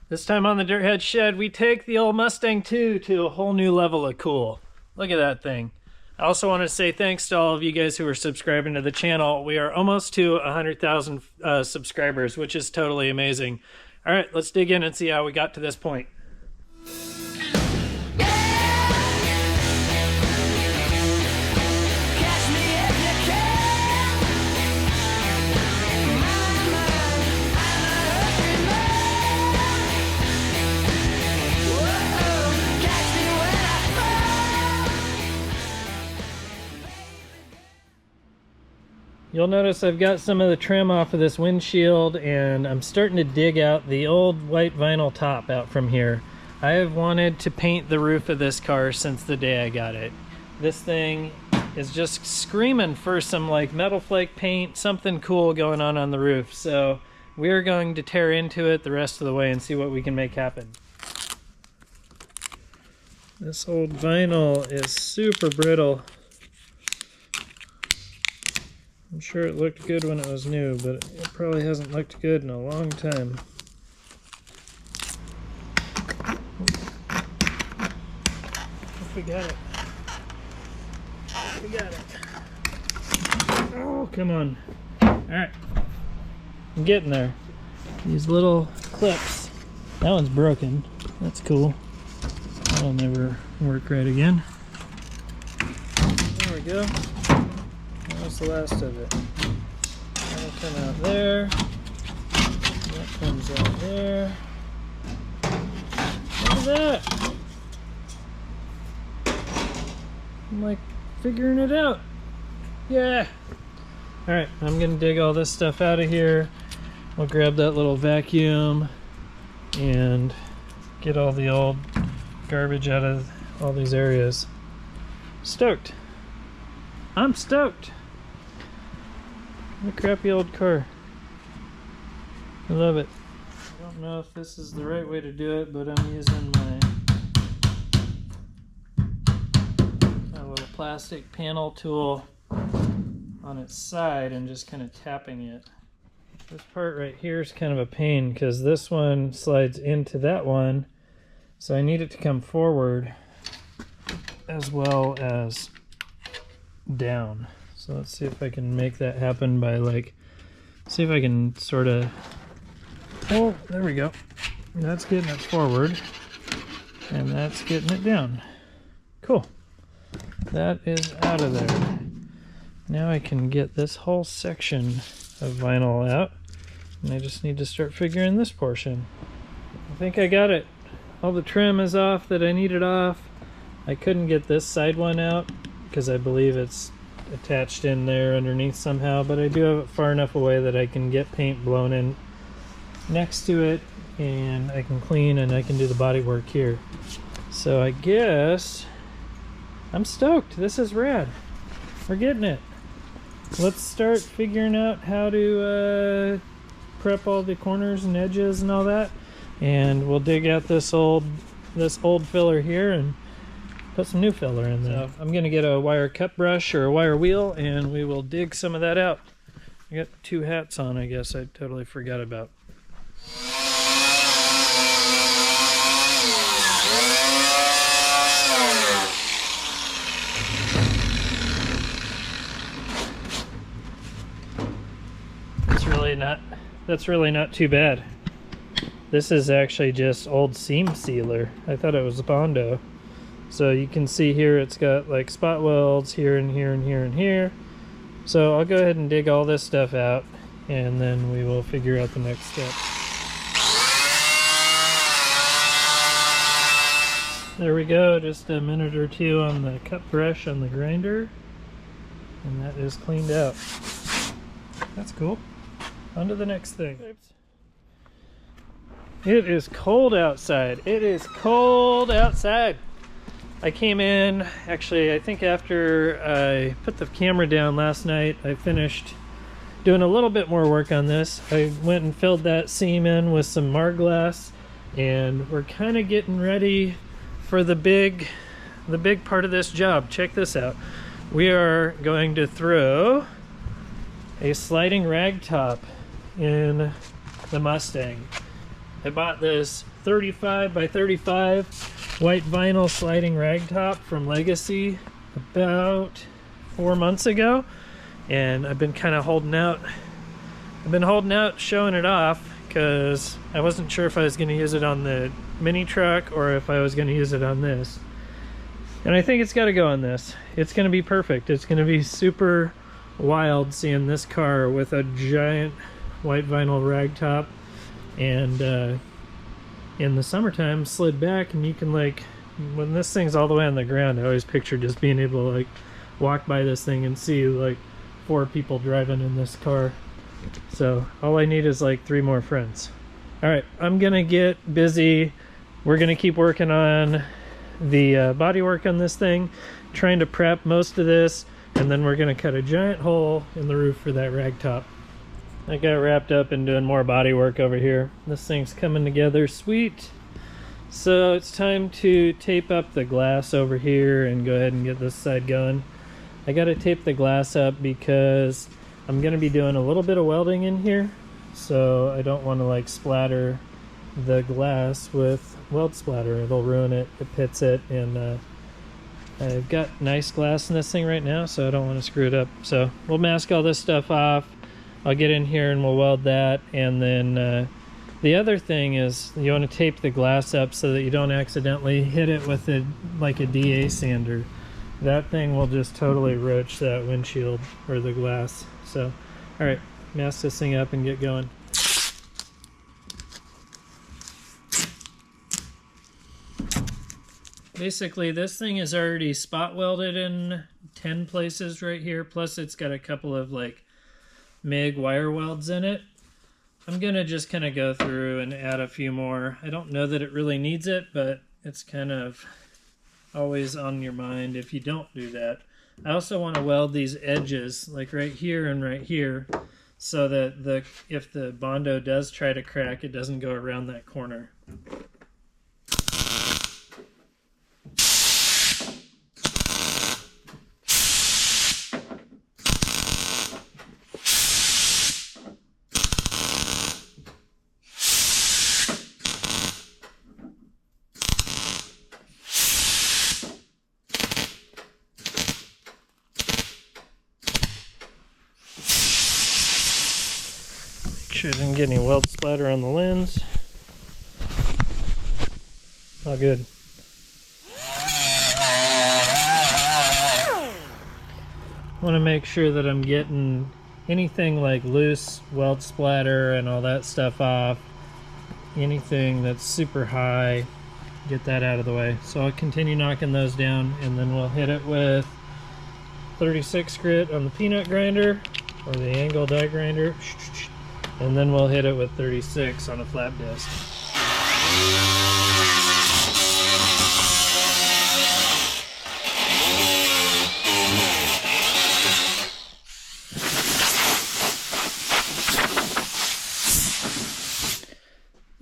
This time on the Dirthead Shed, we take the old Mustang II to a whole new level of cool. Look at that thing. I also want to say thanks to all of you guys who are subscribing to the channel. We are almost to 100,000 subscribers, which is totally amazing. All right, let's dig in and see how we got to this point. You'll notice I've got some of the trim off of this windshield, and I'm starting to dig out the old white vinyl top out from here. I have wanted to paint the roof of this car since the day I got it. This thing is just screaming for some like metal flake paint, something cool going on the roof. So we're going to tear into it the rest of the way and see what we can make happen. This old vinyl is super brittle. I'm sure it looked good when it was new, but it probably hasn't looked good in a long time. We got it. We got it. Oh, come on. Alright. I'm getting there. These little clips. That one's broken. That's cool. That'll never work right again. There we go. That's the last of it. That'll come out there. That comes out there. Look at that! I'm like figuring it out. Yeah! Alright, I'm gonna dig all this stuff out of here. We'll grab that little vacuum and get all the old garbage out of all these areas. Stoked! I'm stoked! What a crappy old car. I love it. I don't know if this is the right way to do it, but I'm using my little plastic panel tool on its side and just kind of tapping it. This part right here is kind of a pain because this one slides into that one, so I need it to come forward as well as down. So let's see if I can make that happen by see if I can sort of, oh, there we go. That's getting it forward and that's getting it down. Cool. That is out of there. Now I can get this whole section of vinyl out, and I just need to start figuring this portion. I think I got it. All the trim is off that I needed off. I couldn't get this side one out because I believe it's attached in there underneath somehow, but I do have it far enough away that I can get paint blown in next to it, and I can clean and I can do the body work here. So I guess I'm stoked. This is rad. We're getting it. Let's start figuring out how to prep all the corners and edges and all that, and we'll dig out this old filler here and put some new filler in there. So I'm gonna get a wire cut brush or a wire wheel, and we will dig some of that out. I got two hats on, I guess I totally forgot about. That's really not too bad. This is actually just old seam sealer. I thought it was a bondo. So you can see here it's got like spot welds here and here and here and here. So I'll go ahead and dig all this stuff out, and then we will figure out the next step. There we go, just a minute or two on the cut brush on the grinder, and that is cleaned out. That's cool. On to the next thing. It is cold outside. It is cold outside. I came in, actually, I think after I put the camera down last night, I finished doing a little bit more work on this. I went and filled that seam in with some Marglass, and we're kind of getting ready for the big part of this job. Check this out. We are going to throw a sliding ragtop in the Mustang. I bought this 35 by 35 white vinyl sliding ragtop from Legacy about 4 months ago, and I've been kind of holding out. I've been holding out showing it off because I wasn't sure if I was going to use it on the mini truck or if I was going to use it on this. And I think it's got to go on this. It's going to be perfect. It's going to be super wild seeing this car with a giant white vinyl ragtop, and in the summertime slid back, and you can, like, when this thing's all the way on the ground, I always picture just being able to like walk by this thing and see like 4 people driving in this car. So all I need is like 3 more friends. All right, I'm gonna get busy. We're gonna keep working on the bodywork on this thing, trying to prep most of this, and then we're gonna cut a giant hole in the roof for that ragtop. I got wrapped up in doing more bodywork over here. This thing's coming together sweet. So it's time to tape up the glass over here and go ahead and get this side going. I gotta tape the glass up because I'm gonna be doing a little bit of welding in here, so I don't want to like splatter the glass with weld splatter. It'll ruin it, it pits it, and I've got nice glass in this thing right now, so I don't want to screw it up. So we'll mask all this stuff off. I'll get in here and we'll weld that, and then the other thing is you want to tape the glass up so that you don't accidentally hit it with like a DA sander. That thing will just totally roach that windshield or the glass. So, all right, mask this thing up and get going. Basically, this thing is already spot welded in 10 places right here, plus it's got a couple of like MIG wire welds in it. I'm gonna just kind of go through and add a few more. I don't know that it really needs it, but it's kind of always on your mind if you don't do that. I also want to weld these edges, like right here and right here, so that if the bondo does try to crack, it doesn't go around that corner. Sure didn't get any weld splatter on the lens. All good. I want to make sure that I'm getting anything like loose weld splatter and all that stuff off. Anything that's super high, get that out of the way. So I'll continue knocking those down, and then we'll hit it with 36 grit on the peanut grinder or the angle die grinder. And then we'll hit it with 36 on a flat disc.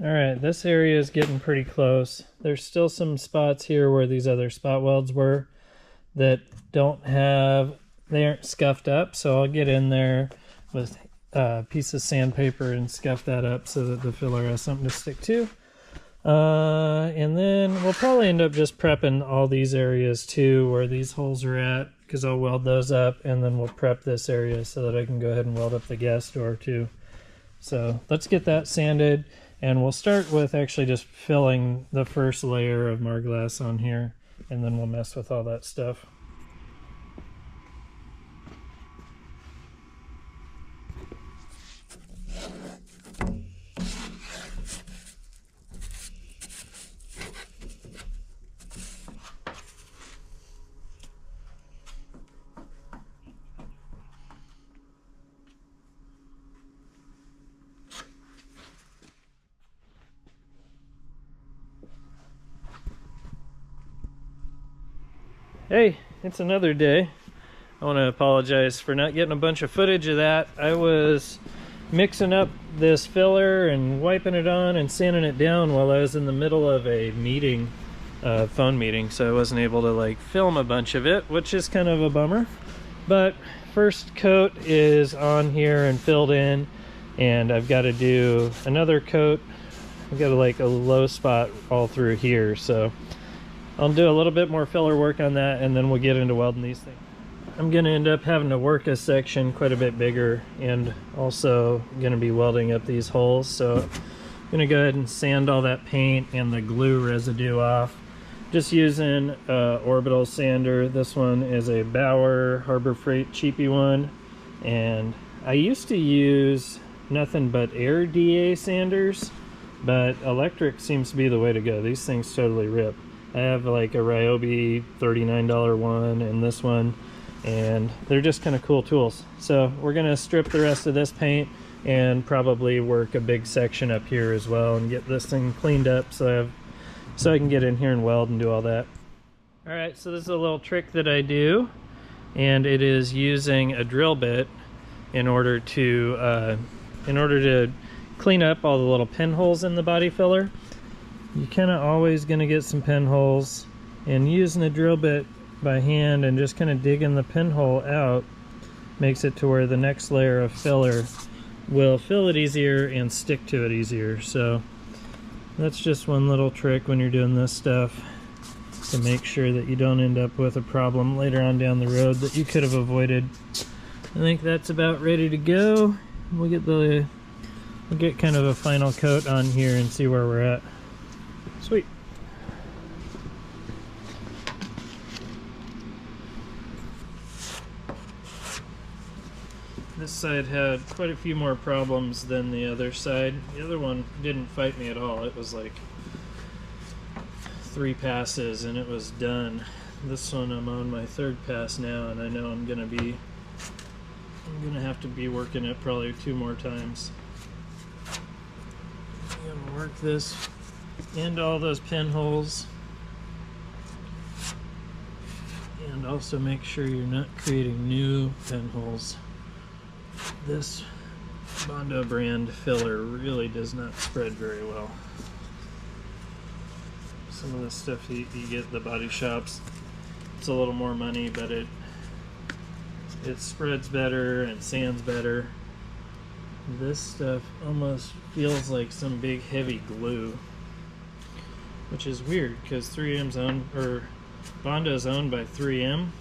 Alright, this area is getting pretty close. There's still some spots here where these other spot welds were that they aren't scuffed up, so I'll get in there with piece of sandpaper and scuff that up so that the filler has something to stick to. And then we'll probably end up just prepping all these areas too where these holes are at, because I'll weld those up, and then we'll prep this area so that I can go ahead and weld up the gas door too. So let's get that sanded, and we'll start with actually just filling the first layer of Marglass on here, and then we'll mess with all that stuff. Hey, it's another day. I want to apologize for not getting a bunch of footage of that. I was mixing up this filler and wiping it on and sanding it down while I was in the middle of a meeting, phone meeting, so I wasn't able to like film a bunch of it, which is kind of a bummer. But first coat is on here and filled in, and I've got to do another coat we got like a low spot all through here, so I'll do a little bit more filler work on that, and then we'll get into welding these things. I'm gonna end up having to work a section quite a bit bigger, and also gonna be welding up these holes, so I'm gonna go ahead and sand all that paint and the glue residue off. Just using orbital sander. This one is a Bauer Harbor Freight cheapy one, and I used to use nothing but air DA sanders, but electric seems to be the way to go. These things totally rip. I have like a Ryobi $39 one and this one, and they're just kind of cool tools. So we're gonna strip the rest of this paint and probably work a big section up here as well and get this thing cleaned up so I can get in here and weld and do all that. All right, so this is a little trick that I do, and it is using a drill bit in order to clean up all the little pinholes in the body filler. You're kind of always going to get some pinholes, and using a drill bit by hand and just kind of digging the pinhole out makes it to where the next layer of filler will fill it easier and stick to it easier. So that's just one little trick when you're doing this stuff, to make sure that you don't end up with a problem later on down the road that you could have avoided. I think that's about ready to go. We'll get kind of a final coat on here and see where we're at. Sweet. This side had quite a few more problems than the other side. The other one didn't fight me at all. It was like 3 passes and it was done. This one I'm on my 3rd pass now, and I know I'm gonna have to be working it probably 2 more times. I'm gonna work this into all those pinholes, and also make sure you're not creating new pinholes. This Bondo brand filler really does not spread very well. Some of the stuff you get at the body shops, it's a little more money, but it spreads better and sands better. This stuff almost feels like some big heavy glue, which is weird because Bondo's owned by 3M.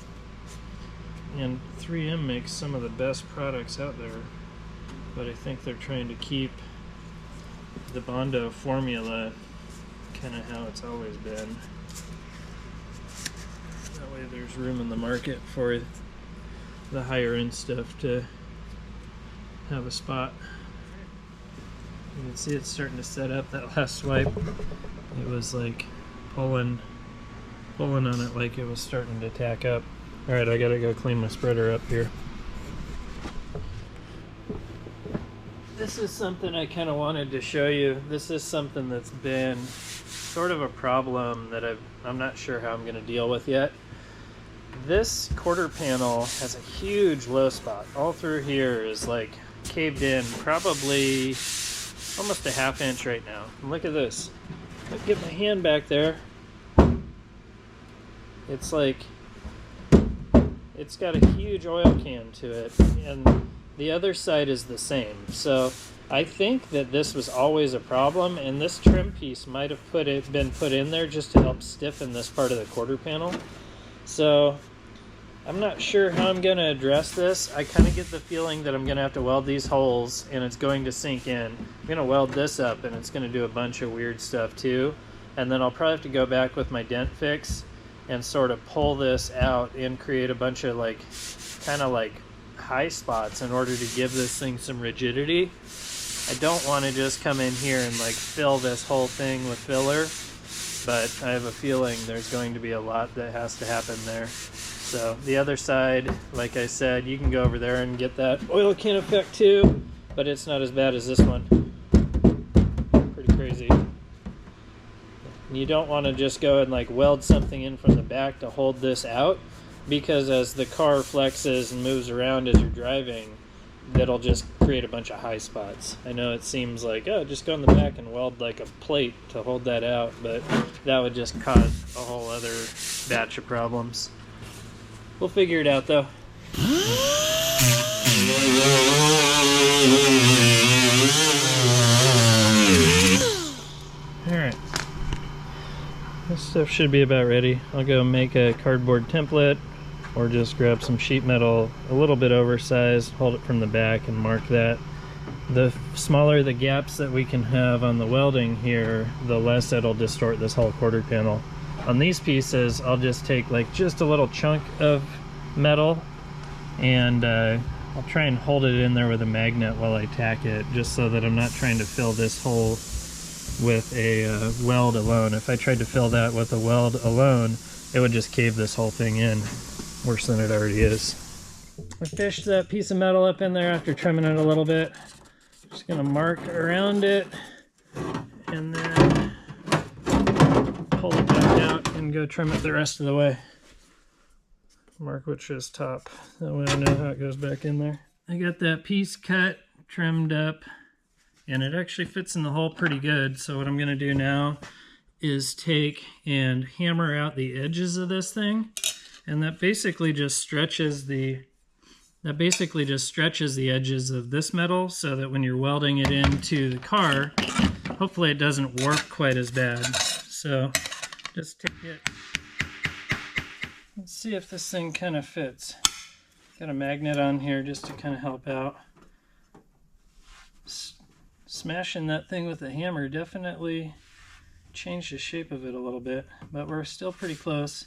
And 3M makes some of the best products out there, but I think they're trying to keep the Bondo formula kind of how it's always been. That way there's room in the market for the higher end stuff to have a spot. You can see it's starting to set up. That last swipe, it was like pulling on it like it was starting to tack up. Alright, I gotta go clean my spreader up here. This is something I kind of wanted to show you. This is something that's been sort of a problem that I'm not sure how I'm going to deal with yet. This quarter panel has a huge low spot. All through here is like caved in, probably almost a 1/2 inch right now. And look at this. If I get my hand back there, it's like it's got a huge oil can to it, and the other side is the same. So I think that this was always a problem, and this trim piece might have been put in there just to help stiffen this part of the quarter panel. So I'm not sure how I'm going to address this. I kind of get the feeling that I'm going to have to weld these holes and it's going to sink in. I'm going to weld this up and it's going to do a bunch of weird stuff too. And then I'll probably have to go back with my dent fix and sort of pull this out and create a bunch of like kind of like high spots in order to give this thing some rigidity. I don't want to just come in here and like fill this whole thing with filler, but I have a feeling there's going to be a lot that has to happen there. So the other side, like I said, you can go over there and get that oil can effect too, but it's not as bad as this one. Pretty crazy. You don't want to just go and like weld something in from the back to hold this out, because as the car flexes and moves around as you're driving, that'll just create a bunch of high spots. I know it seems like, oh, just go in the back and weld like a plate to hold that out, but that would just cause a whole other batch of problems. We'll figure it out though. This stuff should be about ready. I'll go make a cardboard template or just grab some sheet metal a little bit oversized, hold it from the back and mark that. The smaller the gaps that we can have on the welding here, the less it'll distort this whole quarter panel. On these pieces, I'll just take like just a little chunk of metal and I'll try and hold it in there with a magnet while I tack it, just so that I'm not trying to fill this hole with a weld alone. If I tried to fill that with a weld alone, it would just cave this whole thing in worse than it already is. I fished that piece of metal up in there after trimming it a little bit. Just gonna mark around it and then pull it back out and go trim it the rest of the way. Mark which is top, that way I know how it goes back in there. I got that piece cut, trimmed up, and it actually fits in the hole pretty good. So what I'm gonna do now is take and hammer out the edges of this thing, and that basically just stretches the edges of this metal, so that when you're welding it into the car, hopefully it doesn't warp quite as bad. So just take it. Let's see if this thing kind of fits. Got a magnet on here just to kind of help out. Smashing that thing with a hammer definitely changed the shape of it a little bit, but we're still pretty close.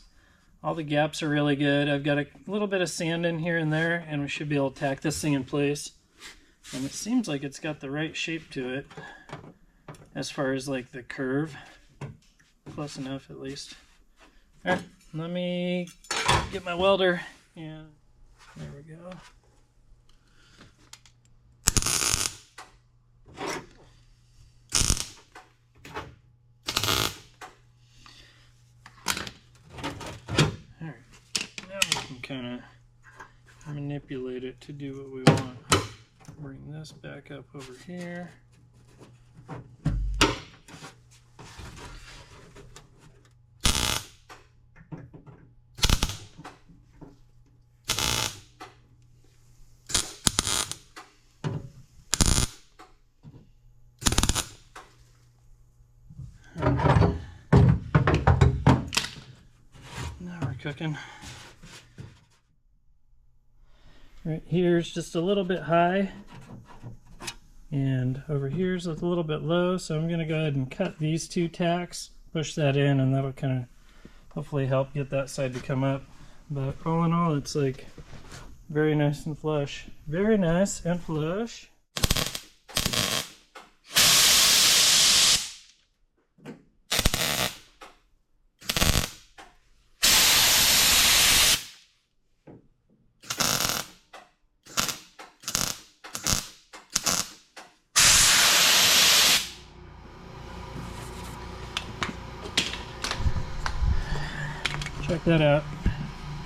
All the gaps are really good. I've got a little bit of sand in here and there, and we should be able to tack this thing in place. And it seems like it's got the right shape to it as far as like the curve. Close enough at least. All right, let me get my welder, and there we go. Kind of manipulate it to do what we want. Bring this back up over here. Now we're cooking. Right here's just a little bit high, and over here's a little bit low, so I'm going to go ahead and cut these two tacks, push that in, and that'll kind of hopefully help get that side to come up. But all in all, it's like very nice and flush. Very nice and flush. Check that out.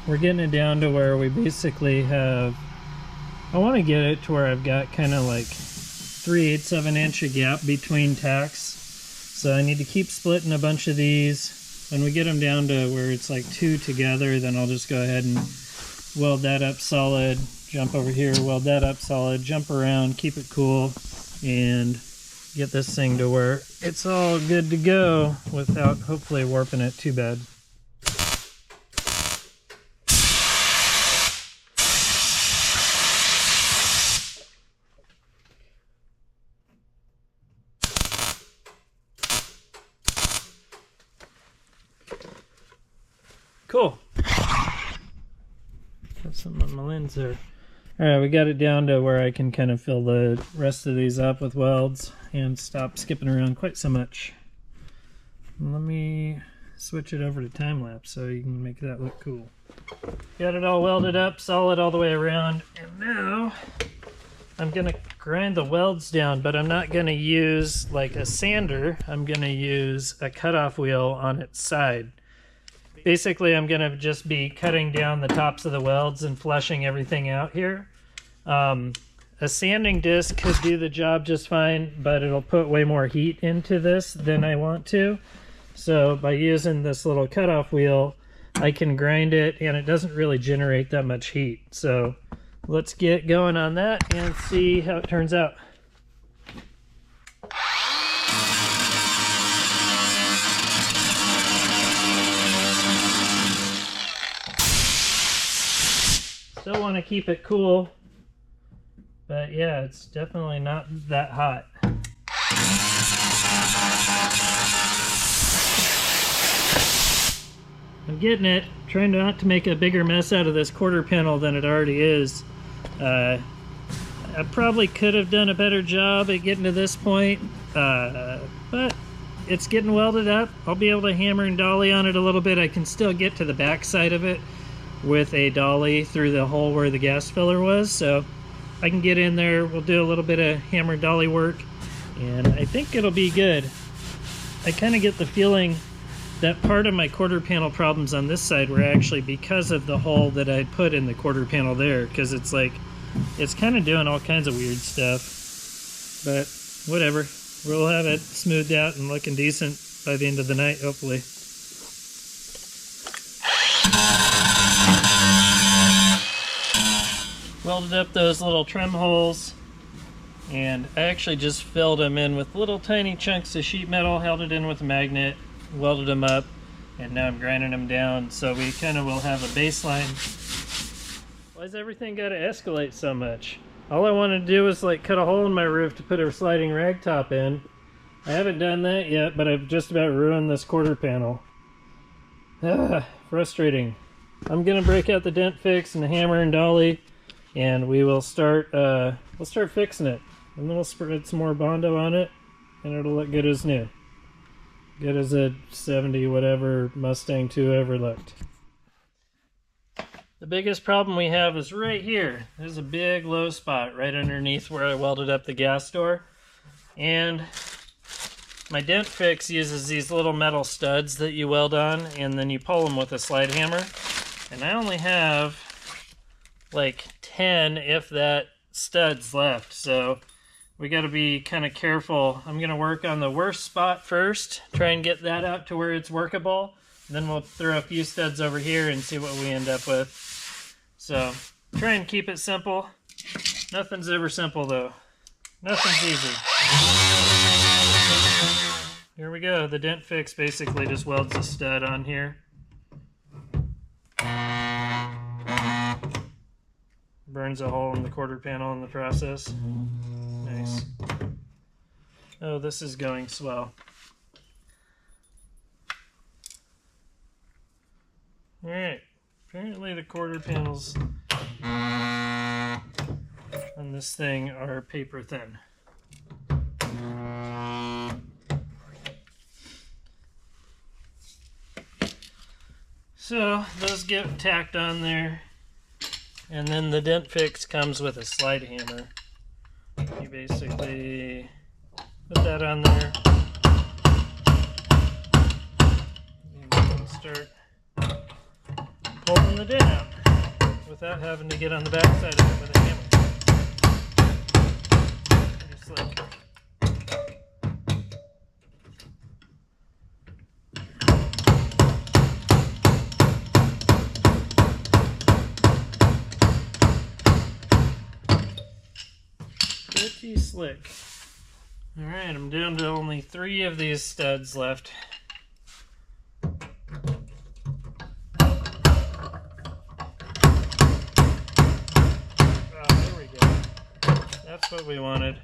We're getting it down to where we basically have, I want to get it to where I've got kind of like 3/8 of an inch of gap between tacks. So I need to keep splitting a bunch of these. When we get them down to where it's like two together, then I'll just go ahead and weld that up solid, jump over here, weld that up solid, jump around, keep it cool, and get this thing to where it's all good to go without hopefully warping it too bad. Cool. Got something on my lens there. Alright, we got it down to where I can kind of fill the rest of these up with welds and stop skipping around quite so much. Let me switch it over to time lapse so you can make that look cool. Got it all welded up solid all the way around, and now I'm gonna grind the welds down, but I'm not gonna use like a sander. I'm gonna use a cutoff wheel on its side. Basically, I'm going to just be cutting down the tops of the welds and flushing everything out here. A sanding disc could do the job just fine, but it'll put way more heat into this than I want to. So by using this little cutoff wheel, I can grind it, and it doesn't really generate that much heat. So let's get going on that and see how it turns out. to keep it cool. But yeah, it's definitely not that hot. I'm getting it. Trying not to make a bigger mess out of this quarter panel than it already is. I probably could have done a better job at getting to this point, but it's getting welded up. I'll be able to hammer and dolly on it a little bit. I can still get to the back side of it with a dolly through the hole where the gas filler was, so I can get in there. We'll do a little bit of hammer and dolly work, and I think it'll be good. I kind of get the feeling that part of my quarter panel problems on this side were actually because of the hole that I put in the quarter panel there, because it's like, it's kind of doing all kinds of weird stuff. But whatever, we'll have it smoothed out and looking decent by the end of the night, hopefully. Welded up those little trim holes, and I actually just filled them in with little tiny chunks of sheet metal, held it in with a magnet, welded them up, and now I'm grinding them down so we kind of will have a baseline. Why's everything got to escalate so much? All I want to do is like cut a hole in my roof to put a sliding ragtop in. I haven't done that yet, but I've just about ruined this quarter panel. Frustrating. I'm gonna break out the dent fix and the hammer and dolly, and we will start we'll start fixing it, and then we'll spread some more bondo on it, and it'll look good as new. Good as a 70 whatever Mustang II ever looked. The biggest problem we have is right here. There's a big low spot right underneath where I welded up the gas door. And my dent fix uses these little metal studs that you weld on, and then you pull them with a slide hammer. And I only have like 10, if that, studs left. So we got to be kind of careful. I'm going to work on the worst spot first, try and get that out to where it's workable. Then we'll throw a few studs over here and see what we end up with. So try and keep it simple. Nothing's ever simple though. Nothing's easy. Here we go. The dent fix basically just welds a stud on here. Burns a hole in the quarter panel in the process. Nice. Oh, this is going swell. Alright, apparently the quarter panels on this thing are paper thin. So those get tacked on there, and then the dent fix comes with a slide hammer. You basically put that on there and you can start pulling the dent out without having to get on the back side of it with a hammer. Pretty slick. Pretty slick. Alright, I'm down to only 3 of these studs left. That's what we wanted.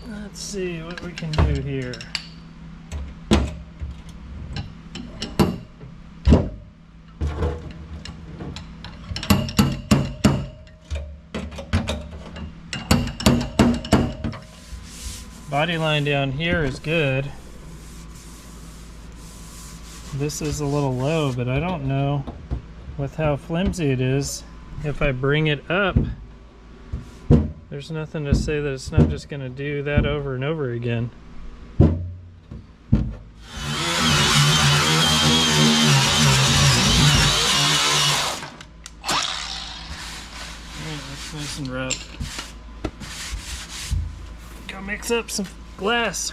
Let's see what we can do here. Body line down here is good. This is a little low, but I don't know with how flimsy it is. If I bring it up, there's nothing to say that it's not just going to do that over and over again. That's nice and rough. Go mix up some glass.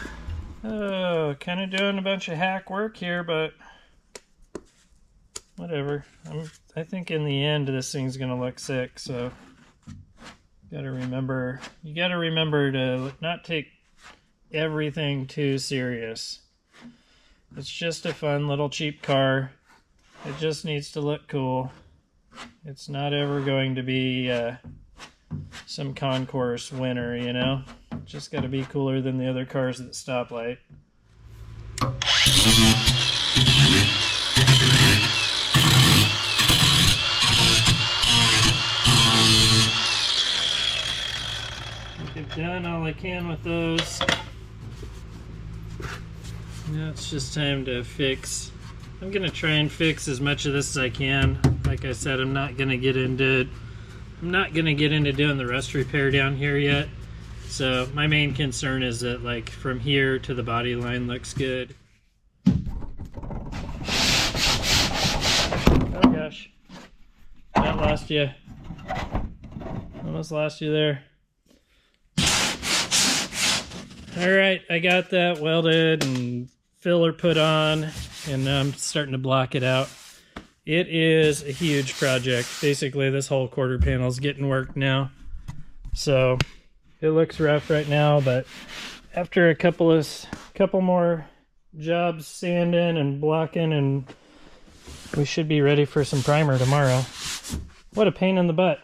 Oh, kind of doing a bunch of hack work here, but whatever. I think in the end this thing's gonna look sick, so you gotta remember to not take everything too serious. It's just a fun little cheap car. It just needs to look cool. It's not ever going to be some concourse winner, you know? Just got to be cooler than the other cars at the stoplight. I've done all I can with those. Now it's just time to fix. I'm gonna try and fix as much of this as I can. Like I said, I'm not gonna get into doing the rust repair down here yet. So my main concern is that like from here to the body line looks good. Oh gosh, I lost you. Almost lost you there. All right, I got that welded and filler put on, and now I'm starting to block it out. It is a huge project. Basically, this whole quarter panel is getting worked now. So it looks rough right now, but after a couple more jobs sanding and blocking, and we should be ready for some primer tomorrow. What a pain in the butt.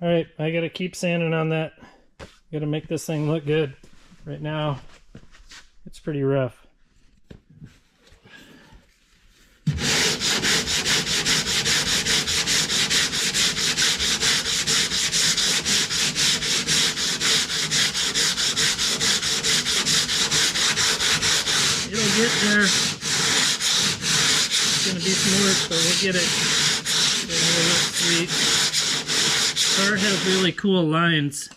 All right, I gotta keep sanding on that. Gotta make this thing look good. Right now, it's pretty rough. It'll get there. It's gonna be some work, but we'll get it. It'll look sweet. Car has really cool lines.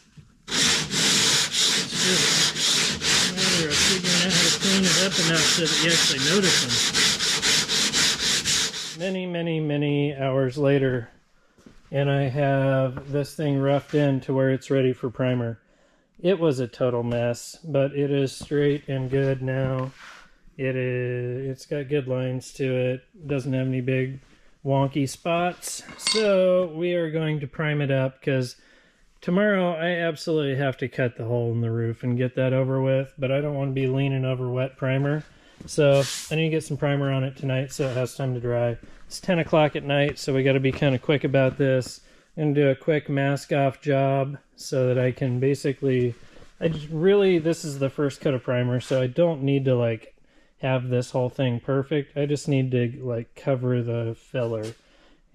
It's just a matter of figuring out how to clean it up enough so that you actually notice them. Many hours later, and I have this thing roughed in to where it's ready for primer. It was a total mess, but it is straight and good now. It's got good lines to it. Doesn't have any big wonky spots. So we are going to prime it up because tomorrow I absolutely have to cut the hole in the roof and get that over with, but I don't want to be leaning over wet primer. So I need to get some primer on it tonight so it has time to dry. It's 10 o'clock at night, so we got to be kind of quick about this. I'm going to do a quick mask off job so that I can basically, this is the first coat of primer, so I don't need to like have this whole thing perfect. I just need to like cover the filler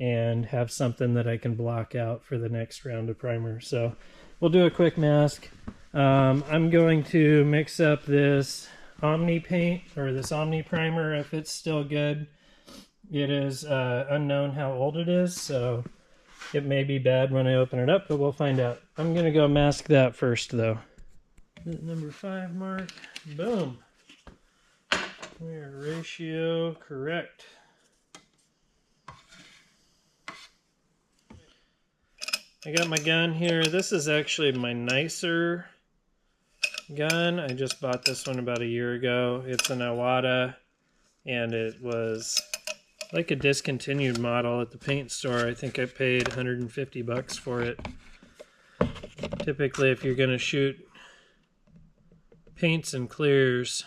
and have something that I can block out for the next round of primer. So we'll do a quick mask. I'm going to mix up this Omni paint or this Omni primer if it's still good. It is unknown how old it is, so it may be bad when I open it up, but we'll find out. I'm gonna go mask that first though. Number 5 mark, boom. We are ratio correct. I got my gun here. This is actually my nicer gun. I just bought this one about a year ago. It's an Iwata, and it was like a discontinued model at the paint store. I think I paid 150 bucks for it. Typically, if you're going to shoot paints and clears,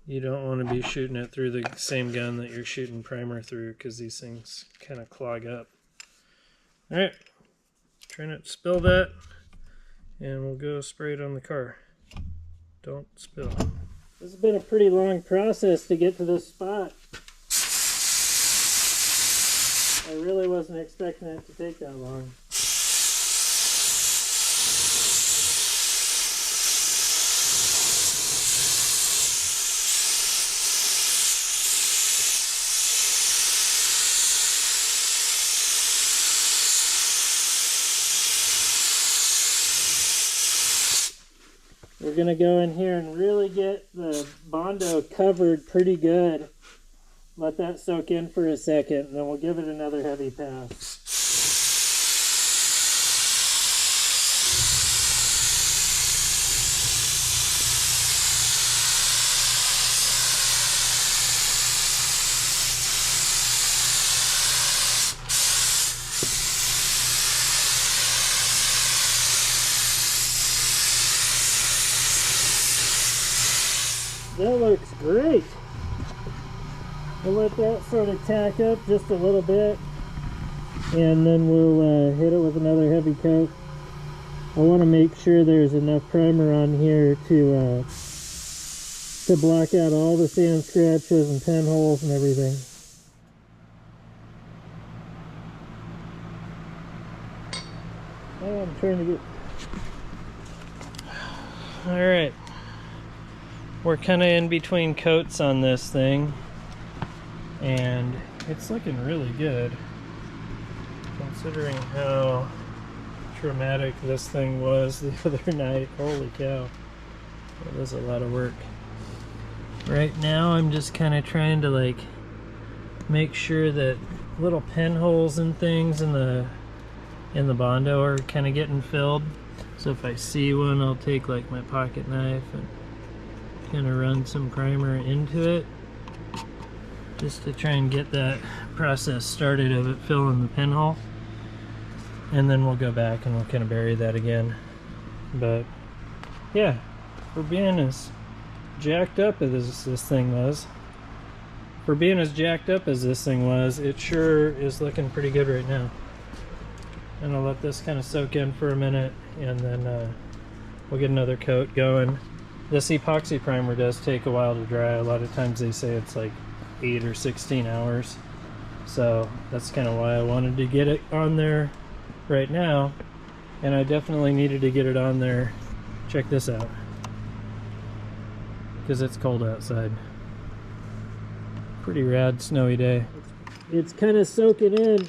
you don't want to be shooting it through the same gun that you're shooting primer through because these things kind of clog up. Alright, try not to spill that, and we'll go spray it on the car. Don't spill. This has been a pretty long process to get to this spot. I really wasn't expecting it to take that long. We're going to go in here and really get the bondo covered pretty good. Let that soak in for a second, and then we'll give it another heavy pass. That looks great. We'll let that sort of tack up just a little bit, and then we'll hit it with another heavy coat. I want to make sure there's enough primer on here to block out all the sand scratches and pinholes and everything. Oh, I'm trying to get... Alright. We're kind of in between coats on this thing, and it's looking really good considering how traumatic this thing was the other night. Holy cow. That was a lot of work. Right now I'm just kind of trying to like make sure that little pinholes and things in the bondo are kind of getting filled. So if I see one, I'll take like my pocket knife and kind of run some primer into it just to try and get that process started of it filling the pinhole, and then we'll go back and we'll kind of bury that again. But yeah, for being as jacked up as this thing was, it sure is looking pretty good right now. And I'll let this kind of soak in for a minute, and then we'll get another coat going. This epoxy primer does take a while to dry. A lot of times they say it's like 8 or 16 hours. So that's kind of why I wanted to get it on there right now. And I definitely needed to get it on there. Check this out. Because it's cold outside. Pretty rad snowy day. It's kind of soaking in.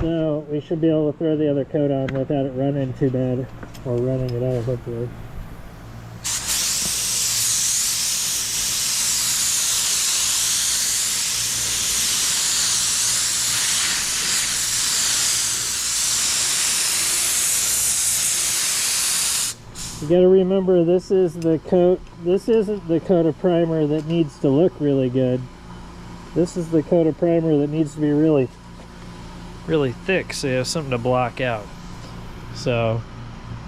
So we should be able to throw the other coat on without it running too bad. Or running it out, hopefully. You got to remember, this is the coat. This isn't the coat of primer that needs to look really good. This is the coat of primer that needs to be really thick, so you have something to block out. So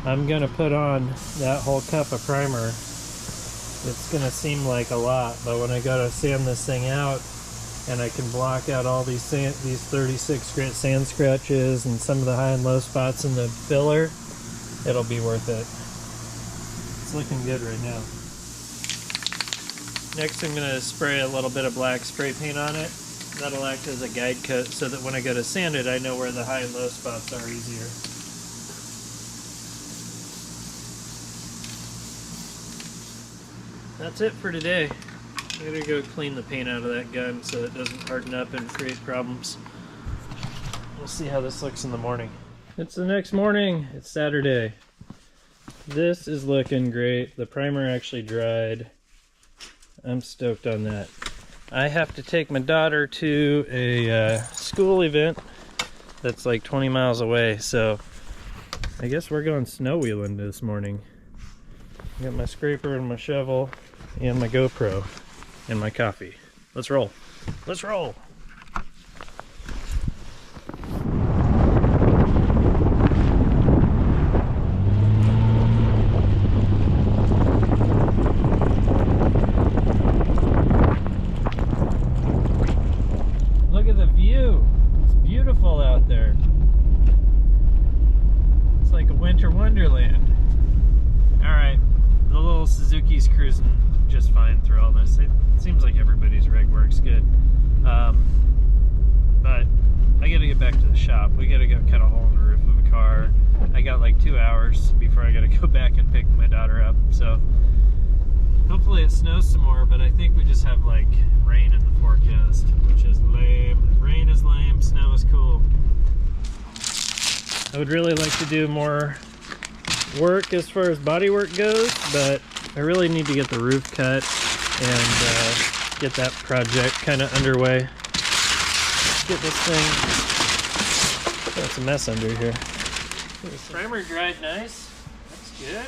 I'm gonna put on that whole cup of primer. It's gonna seem like a lot, but when I go to sand this thing out and I can block out all these 36 grit sand scratches and some of the high and low spots in the filler, it'll be worth it. It's looking good right now. Next I'm going to spray a little bit of black spray paint on it. That'll act as a guide coat so that when I go to sand it, I know where the high and low spots are easier. That's it for today. I'm going to go clean the paint out of that gun so it doesn't harden up and create problems. We'll see how this looks in the morning. It's the next morning. It's Saturday. This is looking great. The primer actually dried. I'm stoked on that. I have to take my daughter to a school event that's like 20 miles away, so I guess we're going snow wheeling this morning. I got my scraper and my shovel and my GoPro and my coffee. Let's roll. Let's roll. I would really like to do more work as far as bodywork goes, but I really need to get the roof cut and get that project kind of underway. Let's get this thing. Oh, it's a mess under here. Primer dried nice. That's good.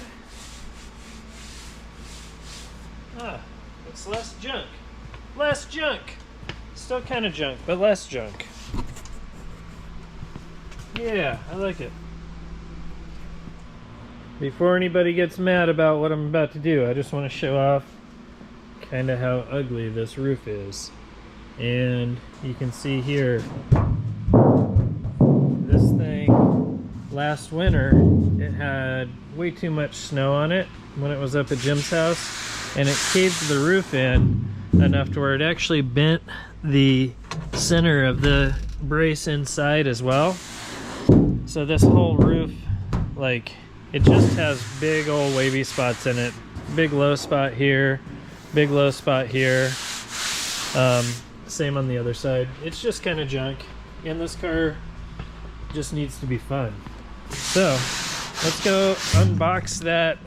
Ah, it's less junk. Less junk. Still kind of junk, but less junk. Yeah, I like it. Before anybody gets mad about what I'm about to do, I just want to show off kind of how ugly this roof is. And you can see here, this thing last winter, it had way too much snow on it when it was up at Jim's house, and it caved the roof in enough to where it actually bent the center of the brace inside as well. So this whole roof, like, it just has big old wavy spots in it. Big low spot here, big low spot here. Same on the other side. It's just kind of junk, and this car just needs to be fun. So let's go unbox that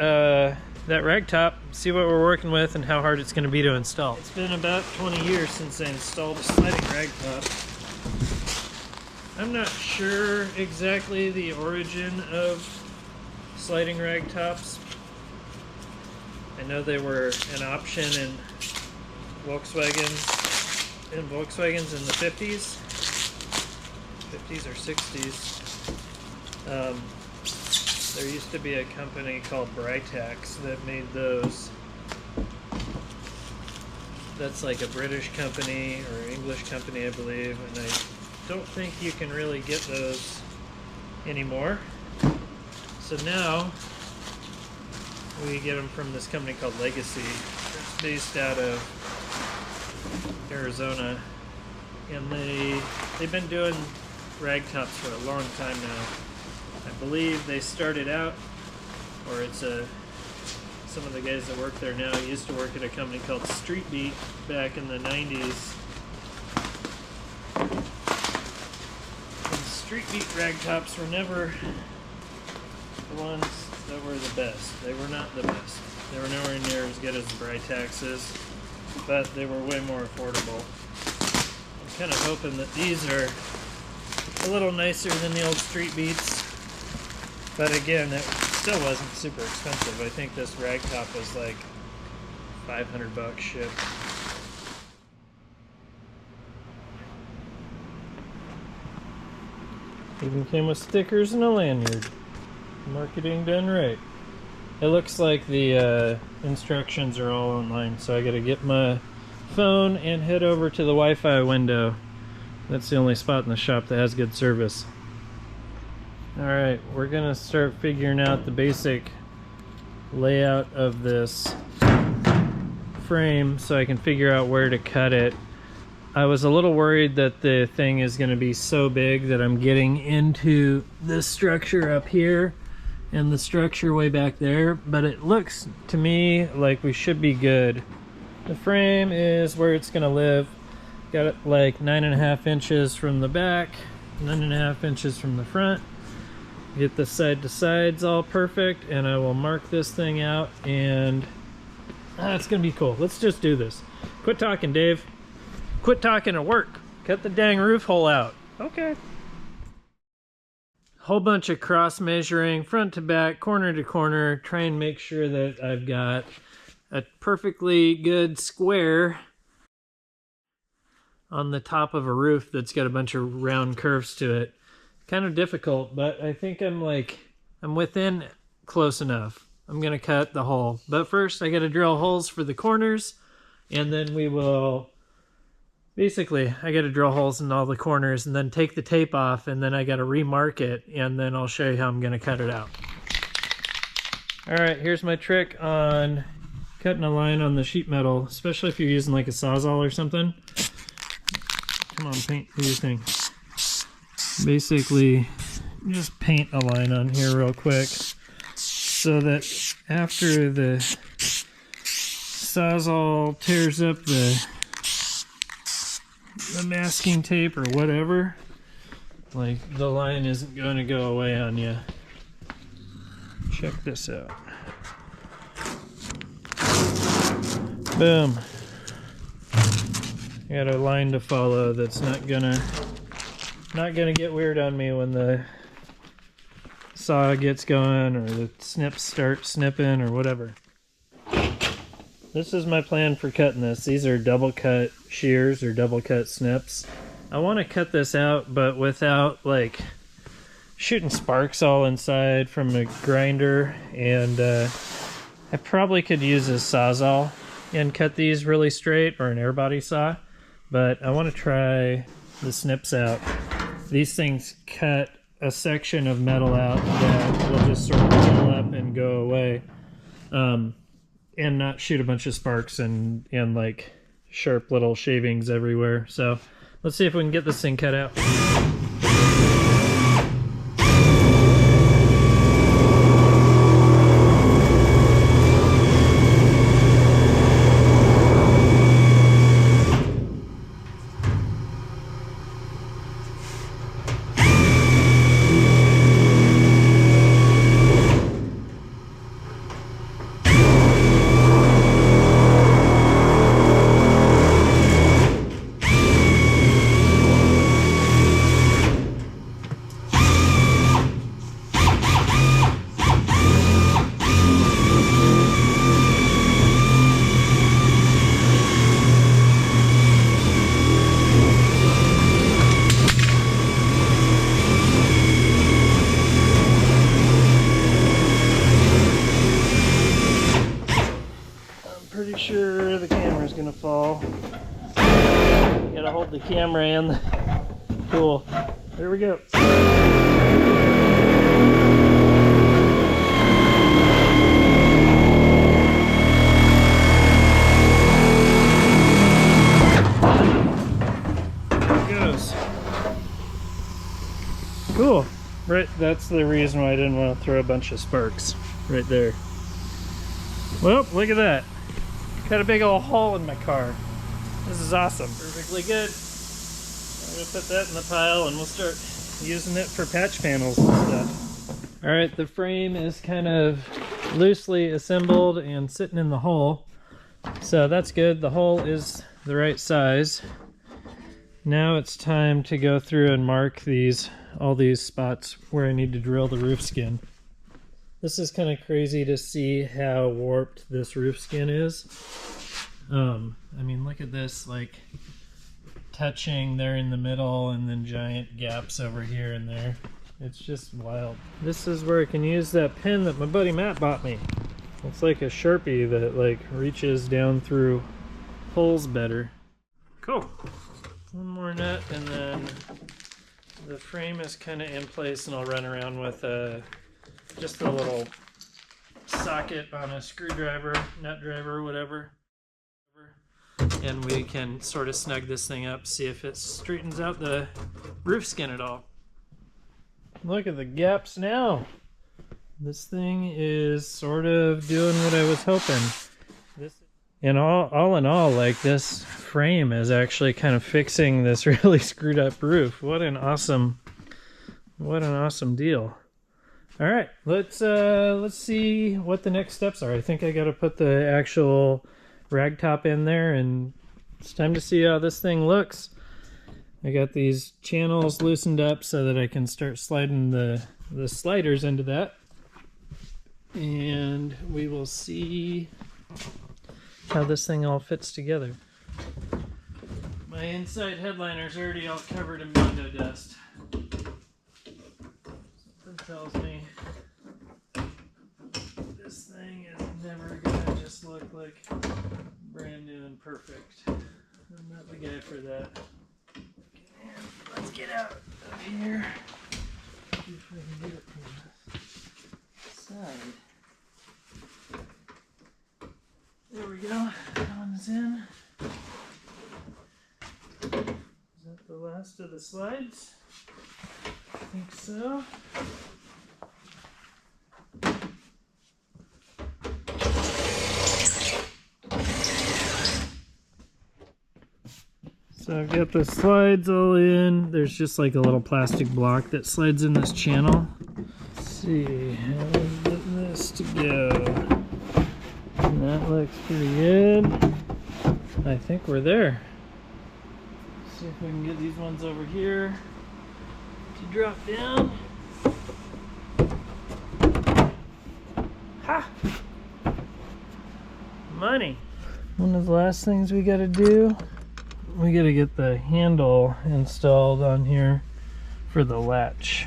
that Ragtop, see what we're working with and how hard it's going to be to install. It's been about 20 years since I installed a sliding Ragtop. I'm not sure exactly the origin of sliding Ragtops. I know they were an option in Volkswagens in the 50s or 60s. There used to be a company called Britax that made those. That's like a British company or English company, I believe, and I don't think you can really get those anymore. So now we get them from this company called Legacy. It's based out of Arizona, and they've been doing Ragtops for a long time now. I believe they started out, or it's some of the guys that work there now used to work at a company called Street Beat back in the 90s. And Street Beat Ragtops were never the ones that were the best. They were not the best. They were nowhere near as good as the Britaxes, but they were way more affordable. I'm kind of hoping that these are a little nicer than the old Street Beats. But again, it still wasn't super expensive. I think this Ragtop was like $500 shipped. Even came with stickers and a lanyard. Marketing done right. It looks like the instructions are all online, so I gotta get my phone and head over to the Wi-Fi window. That's the only spot in the shop that has good service. Alright, we're gonna start figuring out the basic layout of this frame so I can figure out where to cut it. I was a little worried that the thing is gonna be so big that I'm getting into this structure up here and the structure way back there, but it looks to me like we should be good. The frame is where it's gonna live. Got it like 9.5 inches from the back, 9.5 inches from the front. Get the side to sides all perfect, and I will mark this thing out, and it's gonna be cool. Let's just do this. Quit talking, Dave. Quit talking at work. Cut the dang roof hole out. Okay. Whole bunch of cross measuring, front to back, corner to corner. Try and make sure that I've got a perfectly good square on the top of a roof that's got a bunch of round curves to it. Kind of difficult, but I think I'm within close enough. I'm gonna cut the hole, but first I gotta drill holes for the corners, and then we will basically, I gotta drill holes in all the corners and then take the tape off, and then I gotta remark it, and then I'll show you how I'm gonna cut it out. Alright, here's my trick on cutting a line on the sheet metal, especially if you're using like a Sawzall or something. Come on, paint, do your thing. Basically, just paint a line on here real quick so that after the Sawzall tears up the masking tape or whatever, like the line isn't going to go away on you. Check this out. Boom. Got a line to follow that's not gonna get weird on me when the saw gets going or the snips start snipping or whatever. This is my plan for cutting this. These are double cut shears or double cut snips. I want to cut this out, but without like shooting sparks all inside from a grinder, and I probably could use a Sawzall. and cut these really straight, or an air body saw, but I want to try the snips out. These things cut a section of metal out that will just sort of pull up and go away, and not shoot a bunch of sparks and like sharp little shavings everywhere. So let's see if we can get this thing cut out. Pretty sure the camera's gonna fall. Gotta hold the camera and the tool. There we go. There it goes. Cool. Right, that's the reason why I didn't want to throw a bunch of sparks right there. Well, look at that. Got a big old hole in my car. This is awesome. Perfectly good. I'm gonna put that in the pile and we'll start using it for patch panels and stuff. Alright, the frame is kind of loosely assembled and sitting in the hole. So that's good. The hole is the right size. Now it's time to go through and mark all these spots where I need to drill the roof skin. This is kind of crazy to see how warped this roof skin is. I mean, look at this, like touching there in the middle and then giant gaps over here and there. It's just wild. This is where I can use that pen that my buddy Matt bought me. It's like a Sharpie that like reaches down through holes better. Cool. One more nut and then the frame is kind of in place, and I'll run around with just a little socket on a screwdriver, nut driver, whatever. And we can sort of snug this thing up, see if it straightens out the roof skin at all. Look at the gaps now. This thing is sort of doing what I was hoping. And all in all, like, this frame is actually kind of fixing this really screwed up roof. What an awesome deal. All right, let's see what the next steps are. I think I got to put the actual Ragtop in there, and it's time to see how this thing looks. I got these channels loosened up so that I can start sliding the sliders into that, and we will see how this thing all fits together. My inside headliner's already all covered in bondo dust. Tells me this thing is never gonna just look like brand new and perfect. I'm not the guy for that. Let's get out of here. See if I can get it from the side. There we go. That one's in. Is that the last of the slides? I think so. So I've got the slides all in. There's just like a little plastic block that slides in this channel. Let's see, how is this to go? And that looks pretty good. I think we're there. Let's see if we can get these ones over here to drop down. Ha! Money! One of the last things we gotta do, we gotta get the handle installed on here for the latch.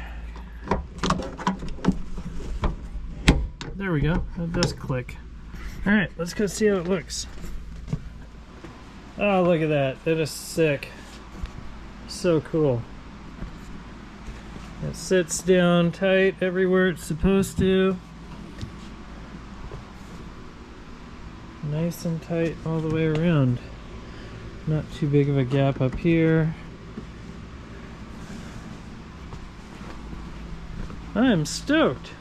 There we go, that does click. Alright, let's go see how it looks. Oh, look at that. That is sick. So cool. It sits down tight everywhere it's supposed to. Nice and tight all the way around. Not too big of a gap up here. I'm stoked.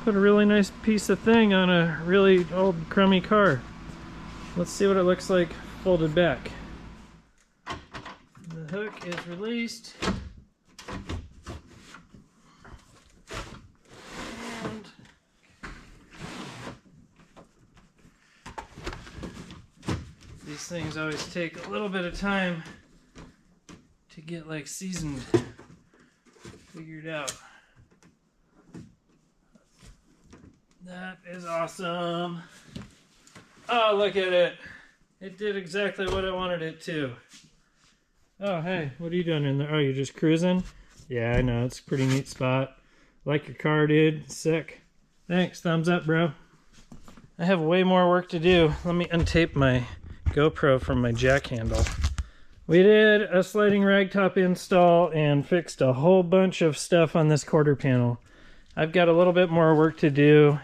Put a really nice piece of thing on a really old crummy car. Let's see what it looks like folded back. The hook is released. And these things always take a little bit of time to get like seasoned, figured out. That is awesome. Oh, look at it. It did exactly what I wanted it to. Oh, hey, what are you doing in there? Oh, you're just cruising? Yeah, I know. It's a pretty neat spot. Like your car, dude. Sick. Thanks. Thumbs up, bro. I have way more work to do. Let me untape my GoPro from my jack handle. We did a sliding ragtop install and fixed a whole bunch of stuff on this quarter panel. I've got a little bit more work to do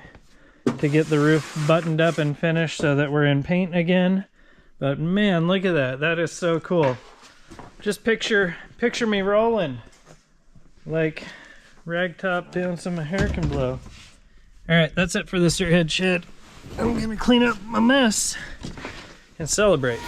to get the roof buttoned up and finished so that we're in paint again. But man, look at that. That is so cool. Just picture me rolling like Ragtop doing some hair can blow. Alright, that's it for this head shed. I'm gonna clean up my mess and celebrate.